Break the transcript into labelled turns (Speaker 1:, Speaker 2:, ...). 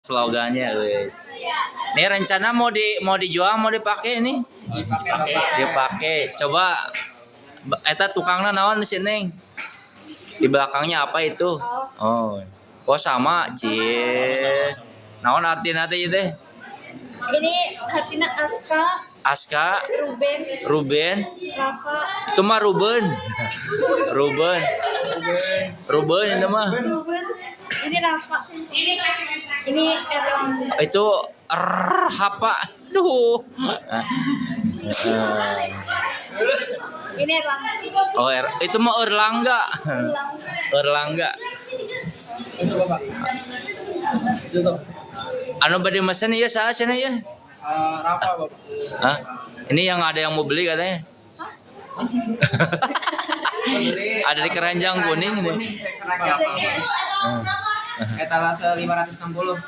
Speaker 1: slogannya guys. Nih rencana mau dijual mau dipakai nih? Dipakai. Coba eta tukangnya naon di sini? Di belakangnya apa itu? Oh. Oh sama, cie. Naon artinya teh itu?
Speaker 2: Ini artinya
Speaker 1: Aska, Ruben,
Speaker 2: Rafa.
Speaker 1: itu mah Ruben itu mah.
Speaker 2: Ruben. Ini Rafa. Ini Erlang.
Speaker 1: Itu apa? Duh.
Speaker 2: Ini Erlang.
Speaker 1: Oh, itu mah Erlangga. Erlangga. Anu bade mesen ya saha cenah ya?
Speaker 3: Rafa, Bapak.
Speaker 1: Hah? Ini yang ada yang mau beli katanya. Ada di keranjang kuning ini.
Speaker 3: Etalase 560.